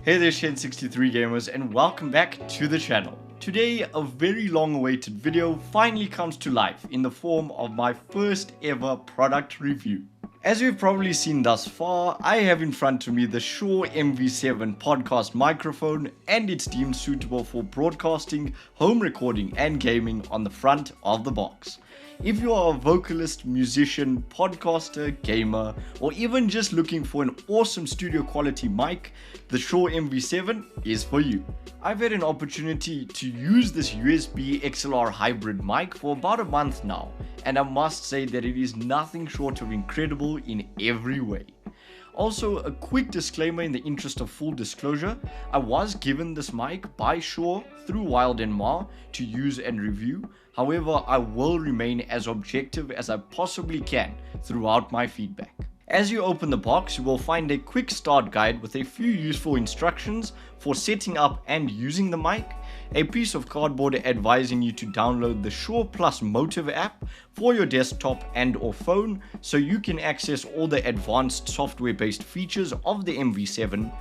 Hey there Shenz63 Gamers and welcome back to the channel. Today a very long awaited video finally comes to life in the form of my first ever product review. As you've probably seen thus far, I have in front of me the Shure MV7 Podcast Microphone, and it's deemed suitable for broadcasting, home recording and gaming on the front of the box. If you are a vocalist, musician, podcaster, gamer, or even just looking for an awesome studio quality mic, the Shure MV7 is for you. I've had an opportunity to use this USB XLR hybrid mic for about a month now, and I must say that it is nothing short of incredible in every way. Also, a quick disclaimer in the interest of full disclosure, I was given this mic by Shure through Wild & Ma to use and review. However, I will remain as objective as I possibly can throughout my feedback. As you open the box, you will find a quick start guide with a few useful instructions for setting up and using the mic, a piece of cardboard advising you to download the ShurePlus MOTIV app for your desktop and or phone so you can access all the advanced software-based features of the MV7,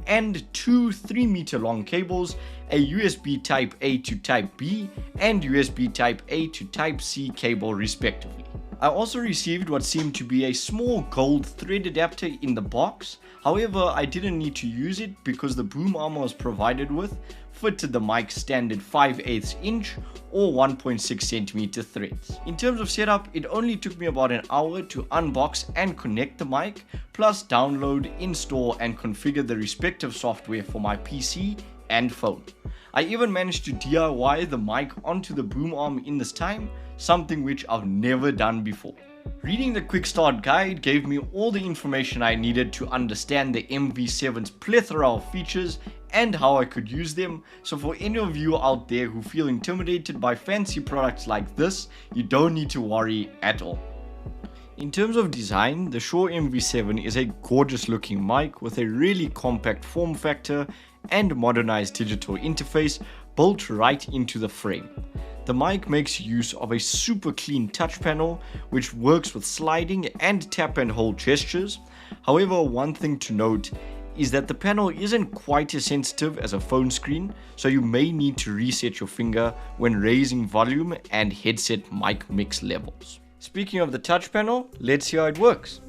and two 3-meter long cables, a USB Type A to Type B and USB Type A to Type C cable respectively. I also received what seemed to be a small gold thread adapter in the box. However, I didn't need to use it because the boom arm I was provided with fitted the mic's standard 5/8 inch or 1.6 centimeter threads. In terms of setup, it only took me about an hour to unbox and connect the mic, plus download, install and configure the respective software for my PC and phone. I even managed to DIY the mic onto the boom arm in this time, something which I've never done before. Reading the quick start guide gave me all the information I needed to understand the MV7's plethora of features and how I could use them, so for any of you out there who feel intimidated by fancy products like this, you don't need to worry at all. In terms of design, the Shure MV7 is a gorgeous looking mic with a really compact form factor and modernized digital interface built right into the frame. The mic makes use of a super clean touch panel which works with sliding and tap and hold gestures. However, one thing to note is that the panel isn't quite as sensitive as a phone screen, so you may need to reset your finger when raising volume and headset mic mix levels. Speaking of the touch panel, let's see how it works.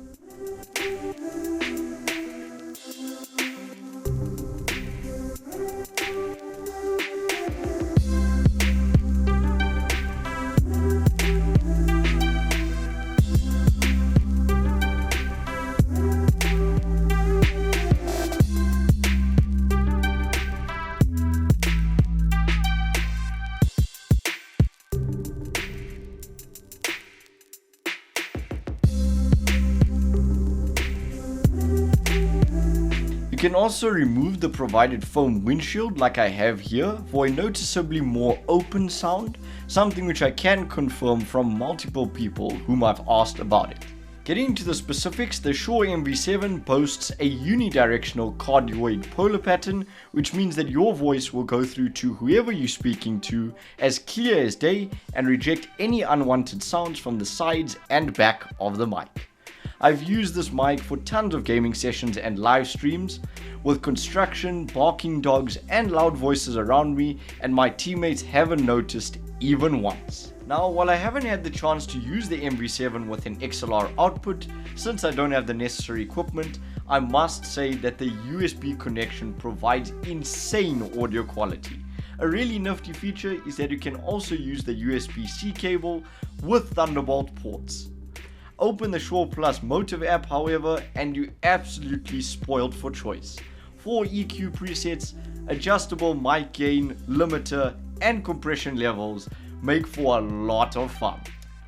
You can also remove the provided foam windshield like I have here for a noticeably more open sound, something which I can confirm from multiple people whom I've asked about it. Getting into the specifics, the Shure MV7 boasts a unidirectional cardioid polar pattern, which means that your voice will go through to whoever you're speaking to as clear as day and reject any unwanted sounds from the sides and back of the mic. I've used this mic for tons of gaming sessions and live streams with construction, barking dogs and loud voices around me, and my teammates haven't noticed even once. Now, while I haven't had the chance to use the MV7 with an XLR output since I don't have the necessary equipment, I must say that the USB connection provides insane audio quality. A really nifty feature is that you can also use the USB-C cable with Thunderbolt ports. Open the ShurePlus MOTIV app, however, and you're absolutely spoiled for choice. 4 EQ presets, adjustable mic gain, limiter, and compression levels make for a lot of fun.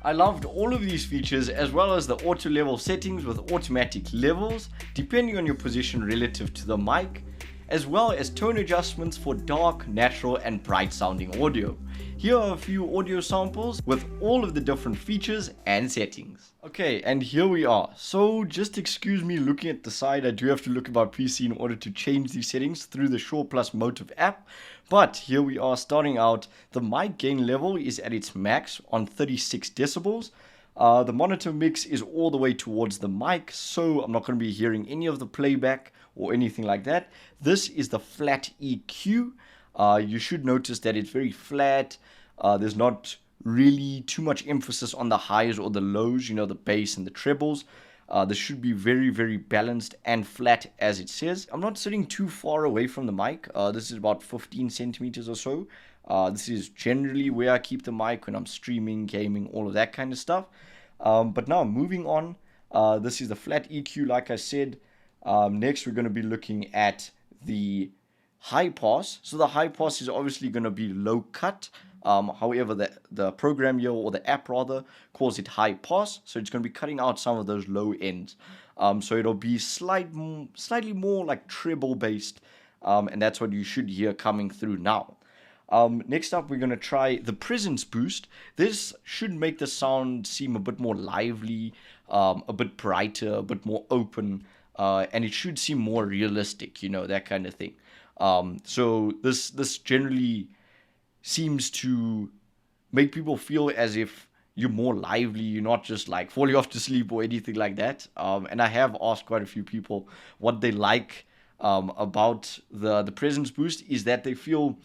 I loved all of these features as well as the auto level settings with automatic levels depending on your position relative to the mic, as well as tone adjustments for dark, natural and bright sounding audio. Here are a few audio samples with all of the different features and settings. Okay, and here we are. So just excuse me looking at the side, I do have to look at my PC in order to change these settings through the ShurePlus MOTIV app. But here we are starting out. The mic gain level is at its max on 36 decibels. The monitor mix is all the way towards the mic, so I'm not going to be hearing any of the playback or anything like that. This is the flat EQ. You should notice that it's very flat. There's not really too much emphasis on the highs or the lows, the bass and the trebles. This should be very, very balanced and flat, as it says. I'm not sitting too far away from the mic. This is about 15 centimeters or so. This is generally where I keep the mic when I'm streaming, gaming, all of that kind of stuff. But now, moving on, this is the flat EQ, like I said. Next, we're going to be looking at the high pass. So the high pass is obviously going to be low cut. However, the program here, or the app rather, calls it high pass. So it's going to be cutting out some of those low ends. So it'll be slightly more like treble based. And that's what you should hear coming through now. Next up, we're going to try the presence boost. This should make the sound seem a bit more lively, a bit brighter, a bit more open, and it should seem more realistic, that kind of thing. So this generally seems to make people feel as if you're more lively, you're not just like falling off to sleep or anything like that. And I have asked quite a few people what they like about the presence boost is that they feel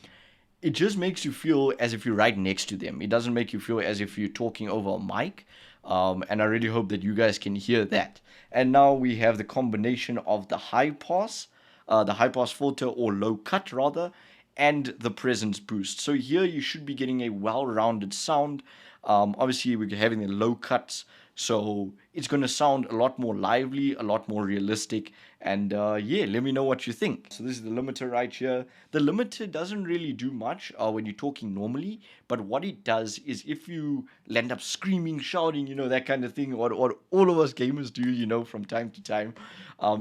it just makes you feel as if you're right next to them. It doesn't make you feel as if you're talking over a mic. And I really hope that you guys can hear that. And now we have the combination of the high pass filter, or low cut rather, and the presence boost. So here you should be getting a well-rounded sound. Obviously, we're having the low cuts, so it's going to sound a lot more lively, a lot more realistic. And yeah, let me know what you think. So this is the limiter right here. The limiter doesn't really do much when you're talking normally, but what it does is if you end up screaming, shouting, that kind of thing, what all of us gamers do, from time to time,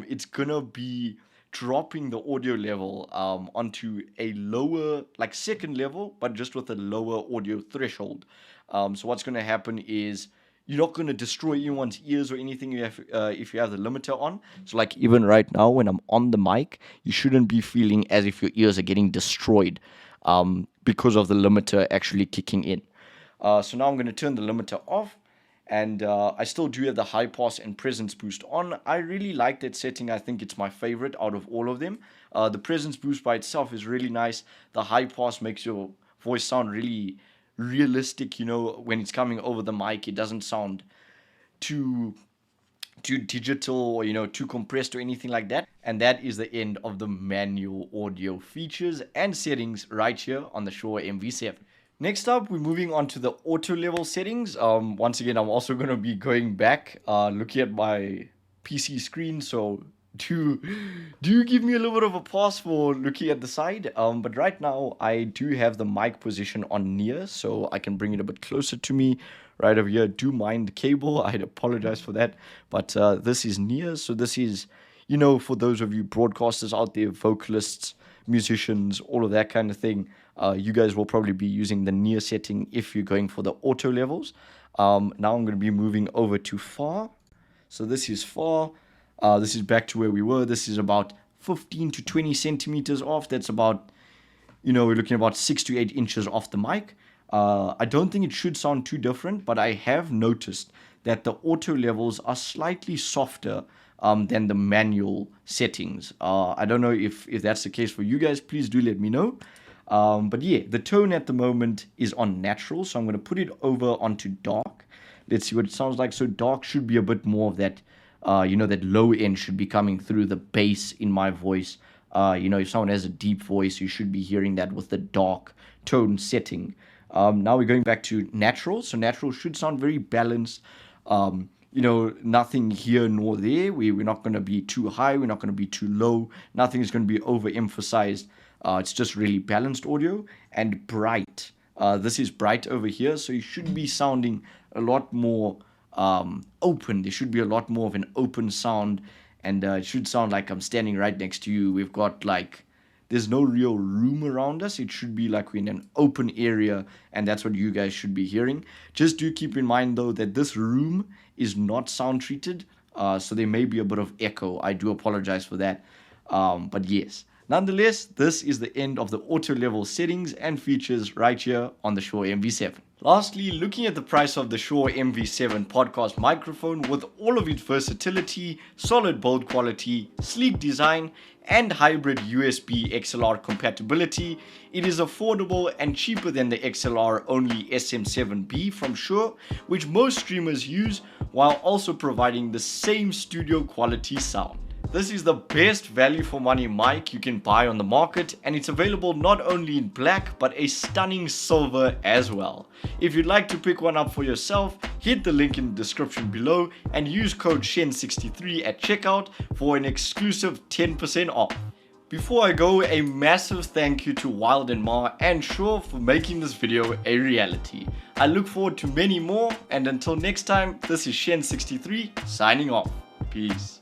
it's going to be dropping the audio level onto a lower, like second level, but just with a lower audio threshold. So what's going to happen is you're not going to destroy anyone's ears or anything if you have the limiter on. So like even right now when I'm on the mic, you shouldn't be feeling as if your ears are getting destroyed because of the limiter actually kicking in. So now I'm going to turn the limiter off. And I still do have the high pass and presence boost on. I really like that setting. I think it's my favorite out of all of them. The presence boost by itself is really nice. The high pass makes your voice sound really realistic. When it's coming over the mic, it doesn't sound too digital or too compressed or anything like that. And that is the end of the manual audio features and settings right here on the Shure MV7. Next up, we're moving on to the auto level settings. Once again, I'm also going to be going back, looking at my PC screen. So do give me a little bit of a pass for looking at the side. But right now, I do have the mic position on near, so I can bring it a bit closer to me. Right over here, do mind the cable. I'd apologize for that. But this is near, so this is, for those of you broadcasters out there, vocalists, musicians, all of that kind of thing. You guys will probably be using the near setting if you're going for the auto levels. Now I'm going to be moving over to far. So this is far. This is back to where we were. This is about 15 to 20 centimeters off. That's about, we're looking about 6 to 8 inches off the mic. I don't think it should sound too different, but I have noticed that the auto levels are slightly softer than the manual settings. I don't know if that's the case for you guys. Please do let me know. But yeah, the tone at the moment is on natural, so I'm going to put it over onto dark. Let's see what it sounds like. So dark should be a bit more of that, that low end should be coming through the bass in my voice. If someone has a deep voice, you should be hearing that with the dark tone setting. Now we're going back to natural. So natural should sound very balanced. Nothing here nor there. We're not going to be too high. We're not going to be too low. Nothing is going to be overemphasized. It's just really balanced audio and bright. This is bright over here, so you should be sounding a lot more open. There should be a lot more of an open sound, and it should sound like I'm standing right next to you. We've got there's no real room around us. It should be like we're in an open area, and that's what you guys should be hearing. Just do keep in mind, though, that this room is not sound treated, so there may be a bit of echo. I do apologize for that, but yes. Nonetheless, this is the end of the auto level settings and features right here on the Shure MV7. Lastly, looking at the price of the Shure MV7 Podcast Microphone with all of its versatility, solid build quality, sleek design, and hybrid USB XLR compatibility, it is affordable and cheaper than the XLR-only SM7B from Shure, which most streamers use, while also providing the same studio quality sound. This is the best value for money mic you can buy on the market, and it's available not only in black but a stunning silver as well. If you'd like to pick one up for yourself, hit the link in the description below and use code Shenz63 at checkout for an exclusive 10% off. Before I go, a massive thank you to Wild and Ma and Shure for making this video a reality. I look forward to many more, and until next time, this is Shenz63 signing off. Peace.